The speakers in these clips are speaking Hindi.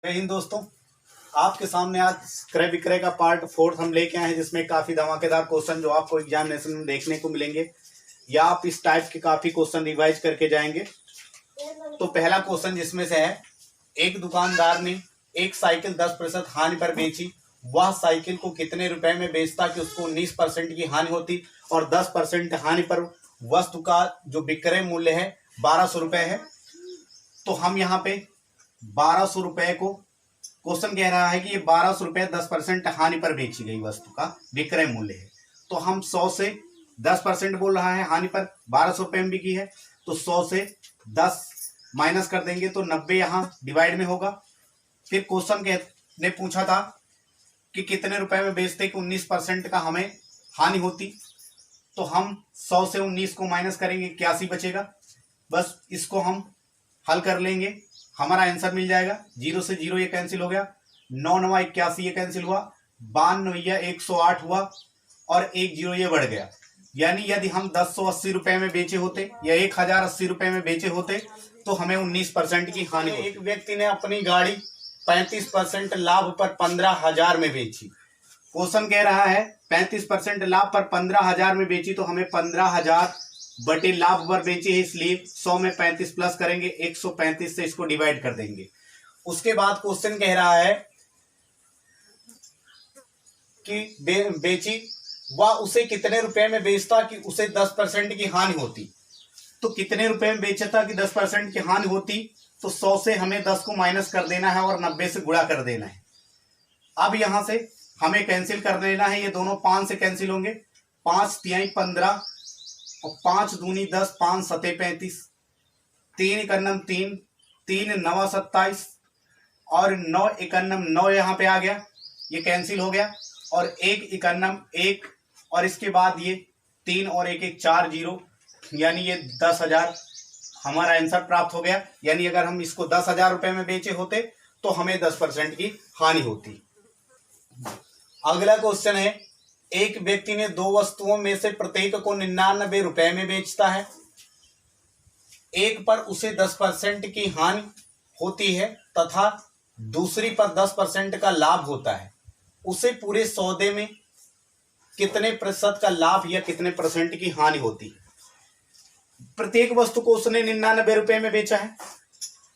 जय हिंद दोस्तों, आपके सामने आज क्रय विक्रय का पार्ट 4 हम लेके आए हैं, जिसमें काफी धमाकेदार क्वेश्चन जो आपको एग्जामिनेशन में देखने को मिलेंगे या आप इस टाइप के काफी क्वेश्चन रिवाइज करके जाएंगे। तो पहला क्वेश्चन जिसमें से है, एक दुकानदार ने एक साइकिल 10% हानि पर बेची। वह साइकिल को कितने रुपए में बेचता कि उसको 19% की हानि होती और 10% हानि पर वस्तु का जो विक्रय मूल्य है 1200 रुपए है। तो हम यहाँ पे 1200 रुपए को क्वेश्चन कह रहा है कि ये 1200 रुपए 10% हानि पर बेची गई वस्तु का विक्रय मूल्य है। तो हम 100 से 10% बोल रहा है, हानि पर 1200 रुपए में बिकी है, तो 100 से 10 माइनस कर देंगे तो 90 यहाँ डिवाइड में होगा। फिर क्वेश्चन ने पूछा था कि कितने रुपए में बेचते कि 19% का हमें हानि होती। तो हम 100 से 19 को माइनस करेंगे, 81 बचेगा। बस इसको हम हल कर लेंगे, हमारा आंसर मिल जाएगा। 0 से 0 ये कैंसिल हो गया, 9 9 81 ये कैंसिल हुआ, 92 108 हुआ और 1 0 ये बढ़ गया। यानी यदि हम 1080 रुपए में बेचे होते या 1080 रुपए में बेचे होते तो हमें 19% की हानि होती। एक व्यक्ति ने अपनी गाड़ी 35% लाभ पर 15,000 में बेची। क्वेश्चन कह रहा है 35% लाभ पर 15,000 में बेची, तो हमें 15,000 बटे लाभ पर बेची है, इसलिए 100 में 35 प्लस करेंगे, 135 से इसको डिवाइड कर देंगे। उसके बाद क्वेश्चन कह रहा है कि बेची वह उसे कितने रुपए में बेचता कि उसे 10% की हानि होती। तो कितने रुपए में बेचता कि 10% की हानि होती, तो 100 से हमें 10 को माइनस कर देना है और 90 से गुणा कर देना है। अब यहां से हमें कैंसिल कर देना है, ये दोनों 5 से कैंसिल होंगे, 5 तिहाई 15 और 5 दूनी 10, 5 सते 35, 3 एकन्नम 3, 3 नवा 27 और 9 एकन्नम 9 यहाँ पे आ गया, ये कैंसिल हो गया। और 1 एकन्नम 1 और इसके बाद ये 3 और 1 1 4 0, यानी ये 10,000 हमारा आंसर प्राप्त हो गया। यानी अगर हम इसको 10,000 रुपए में बेचे होते तो हमें 10% की हानि होती। अगला क्वेश्चन है, एक व्यक्ति ने 2 वस्तुओं में से प्रत्येक को 99 रुपए में बेचता है। एक पर उसे 10% की हानि होती है तथा दूसरी पर 10% का लाभ होता है। उसे पूरे सौदे में कितने प्रतिशत का लाभ या कितने परसेंट की हानि होती है। प्रत्येक वस्तु को उसने 99 रुपए में बेचा है,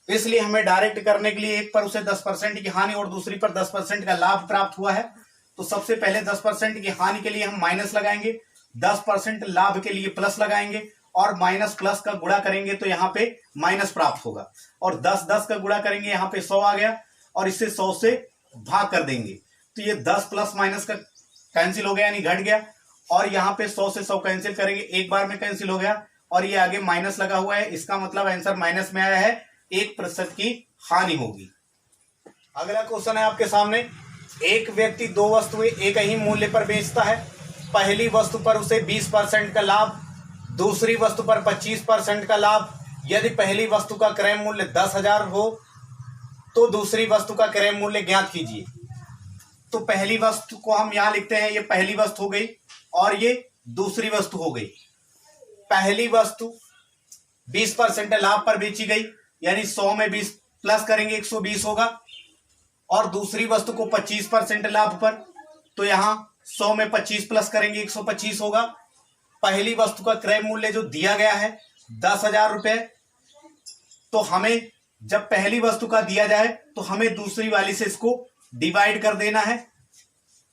इसलिए हमें डायरेक्ट करने के लिए एक पर उसे 10% की हानि और दूसरी पर 10% का लाभ प्राप्त हुआ है। तो सबसे पहले 10% की हानि के लिए हम माइनस लगाएंगे, 10% लाभ के लिए प्लस लगाएंगे और माइनस प्लस का गुणा करेंगे तो यहाँ पे माइनस प्राप्त होगा। और 10 10 का गुणा करेंगे, यहाँ पे 100 आ गया और इसे 100 से भाग कर देंगे तो ये 10 प्लस माइनस का कैंसिल हो गया, यानी घट गया। और यहाँ पे 100 से 100 कैंसिल करेंगे, एक बार में कैंसिल हो गया और ये आगे माइनस लगा हुआ है, इसका मतलब आंसर माइनस में आया है, 1% की हानि होगी। अगला क्वेश्चन है आपके सामने, एक व्यक्ति 2 वस्तुएं एक ही मूल्य पर बेचता है। पहली वस्तु पर उसे 20% का लाभ, दूसरी वस्तु पर 25% का लाभ। यदि पहली वस्तु का क्रय मूल्य 10,000 हो तो दूसरी वस्तु का क्रय मूल्य ज्ञात कीजिए। तो पहली वस्तु को हम यहां लिखते हैं, ये पहली वस्तु हो गई और ये दूसरी वस्तु हो गई। पहली वस्तु 20% लाभ पर बेची गई, यानी 100 में 20 प्लस करेंगे 120 होगा। और दूसरी वस्तु को 25% लाभ पर, तो यहां 100 में 25 प्लस करेंगे 125 होगा। पहली वस्तु का क्रय मूल्य जो दिया गया है 10,000 रुपए, तो हमें जब पहली वस्तु का दिया जाए तो हमें दूसरी वाली से इसको डिवाइड कर देना है,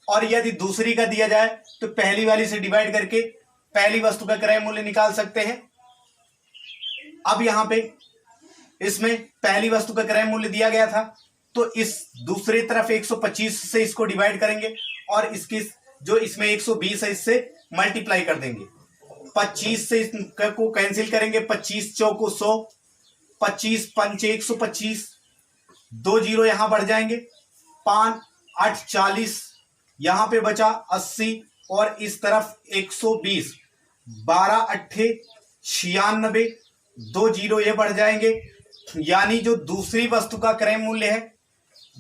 और यदि दूसरी का दिया जाए तो पहली वाली से डिवाइड करके पहली वस्तु का क्रय मूल्य निकाल सकते हैं। अब यहां पे इसमें पहली वस्तु का क्रय मूल्य दिया गया था, तो इस दूसरी तरफ 125 से इसको डिवाइड करेंगे और इसकी जो इसमें 120 है इससे मल्टीप्लाई कर देंगे। 25 से को कैंसिल करेंगे, 25 चौको 100, 25 पंचे 125, 2 0 यहां बढ़ जाएंगे, 5 8 40, यहां पे बचा 80 और इस तरफ 120, 12 8 96, 2 0 ये बढ़ जाएंगे। यानी जो दूसरी वस्तु का क्रय मूल्य है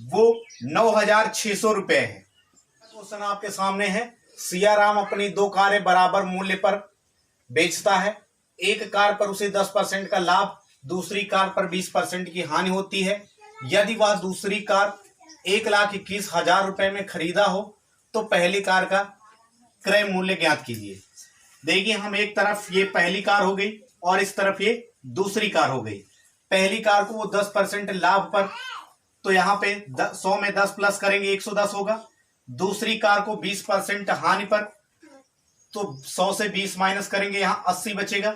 वो 9,600 रुपए है। क्वेश्चन आपके सामने है, सियाराम अपनी 2 कारें बराबर मूल्य पर बेचता है। एक कार पर उसे 10% का लाभ, दूसरी कार पर 20% की हानि होती है। यदि वह दूसरी कार 1,21,000 रुपए में खरीदा हो तो पहली कार का क्रय मूल्य ज्ञात कीजिए। देखिए, हम एक तरफ ये पहली कार हो गई और इस तरफ ये दूसरी कार हो गई। पहली कार को वो 10% लाभ पर, तो यहाँ पे 100 में 10 प्लस करेंगे 110 होगा। दूसरी कार को 20% हानि पर, तो 100 से 20 माइनस करेंगे, यहाँ 80 बचेगा।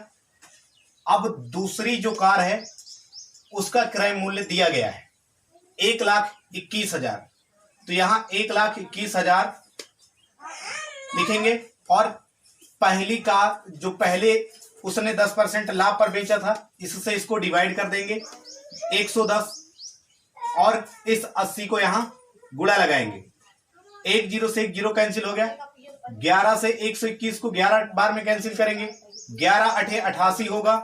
अब दूसरी जो कार है उसका क्रय मूल्य दिया गया है 1,21,000, तो यहाँ 1,21,000 लिखेंगे। और पहली कार जो पहले उसने 10% लाभ पर बेचा था, इससे इसको डिवाइड कर देंगे 110 और इस 80 को यहां गुणा लगाएंगे। 1 0 से 1 0 कैंसिल हो गया। 11 से 121 को 11 बार में कैंसिल करेंगे, 11 8 88 होगा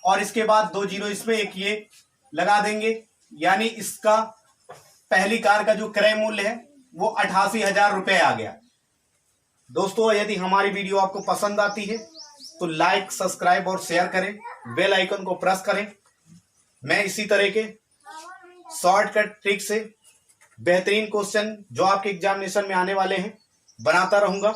और इसके बाद 2 0 इसमें एक ये लगा देंगे, यानी इसका पहली कार का जो क्रय मूल्य है वो 88,000 रुपए आ गया। दोस्तों, यदि हमारी वीडियो आपको पसंद आती है तो लाइक, सब्सक्राइब और शेयर करें, बेल आइकन को प्रेस करें। मैं इसी तरह के शॉर्टकट ट्रिक से बेहतरीन क्वेश्चन जो आपके एग्जामिनेशन में आने वाले हैं बनाता रहूंगा।